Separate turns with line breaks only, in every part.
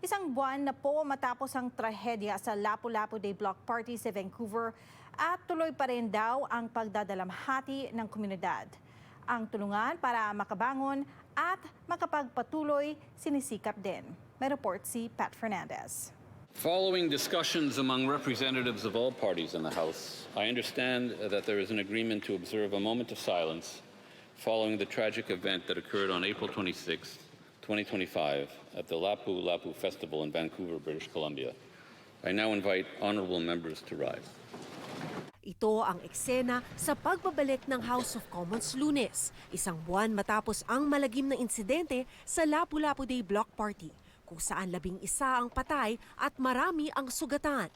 Isang buwan na po matapos ang trahedya sa Lapu-Lapu Day Block Party sa Vancouver at tuloy pa rin daw ang pagdadalamhati ng komunidad. Ang tulungan para makabangon at makapagpatuloy sinisikap din. May report si Pat Fernandez.
Following discussions among representatives of all parties in the House, I understand that there is an agreement to observe a moment of silence following the tragic event that occurred on April 26, 2025 at the Lapu-Lapu Festival in Vancouver, British Columbia. I now invite honorable members to rise.
Ito ang eksena sa pagbabalik ng House of Commons Lunes, isang buwan matapos ang malagim na insidente sa Lapu-Lapu Day Block Party, kung saan 11 ang patay at marami ang sugatan.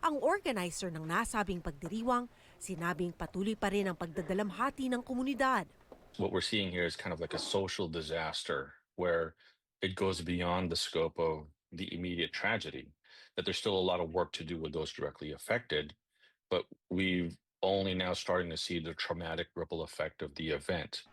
Ang organizer ng nasabing pagdiriwang, sinabing patuloy pa rin ang pagdadalamhati ng komunidad.
What we're seeing here is kind of like a social disaster where it goes beyond the scope of the immediate tragedy, that there's still a lot of work to do with those directly affected, but we've only now starting to see the traumatic ripple effect of the event.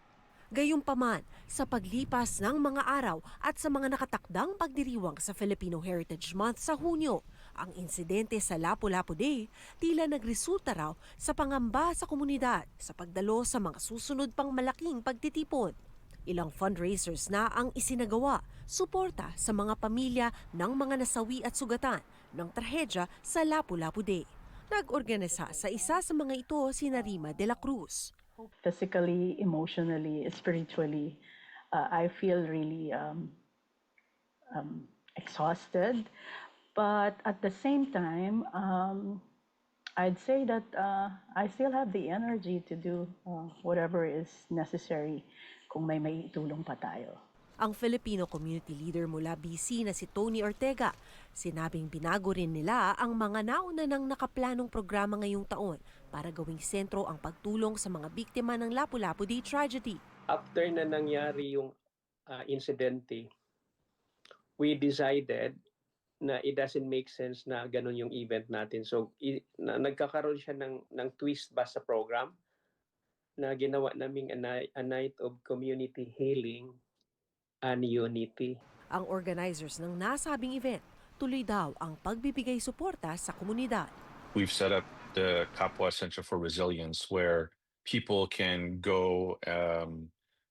Gayunpaman, sa paglipas ng mga araw at sa mga nakatakdang pagdiriwang sa Filipino Heritage Month sa Hunyo, ang insidente sa Lapu-Lapu Day tila nagresulta raw sa pangamba sa komunidad sa pagdalo sa mga susunod pang malaking pagtitipon. Ilang fundraisers na ang isinagawa, suporta sa mga pamilya ng mga nasawi at sugatan ng trahedya sa Lapu-Lapu Day. Nag-organisa sa isa sa mga ito si Narima de la Cruz.
Physically, emotionally, spiritually, I feel really exhausted. But at the same time, I'd say that I still have the energy to do whatever is necessary kung may tulong pa tayo.
Ang Filipino community leader mula BC na si Tony Ortega, sinabing binago rin nila ang mga nauna ng nakaplanong programa ngayong taon para gawing sentro ang pagtulong sa mga biktima ng Lapu-Lapu Day tragedy.
After na nangyari yung insidente, we decided na it doesn't make sense na ganun yung event natin. So nagkakaroon siya ng twist ba sa program na ginawa naming a night of community healing and unity.
Ang organizers ng nasabing event, tuloy daw ang pagbibigay suporta sa komunidad.
We've set up the Kapwa Center for Resilience where people can go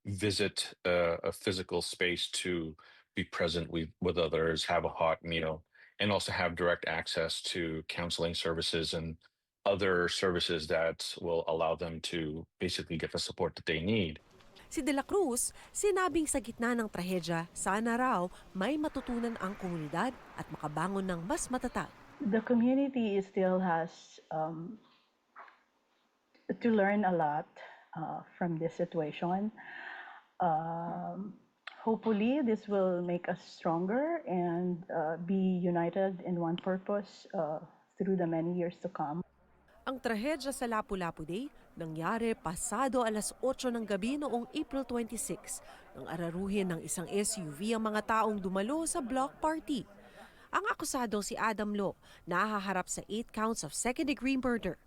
visit a physical space to be present with others, have a hot meal, and also have direct access to counseling services and other services that will allow them to basically get the support that they need.
Si De La Cruz, sinabing sa gitna ng trahedya, sana raw may matutunan ang komunidad at makabangon ng mas matatag.
The community still has to learn a lot from this situation. Hopefully, this will make us stronger and be united in one purpose through the many years to come.
Ang trahedya sa Lapu-Lapu Day nangyari pasado alas 8 ng gabi noong April 26 nang araruhin ng isang SUV ang mga taong dumalo sa block party. Ang akusadong si Adam Lo nahaharap sa 8 counts of second-degree murder.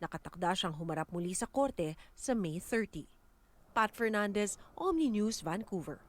Nakatakda siyang humarap muli sa korte sa May 30. Pat Fernandez, Omni News, Vancouver.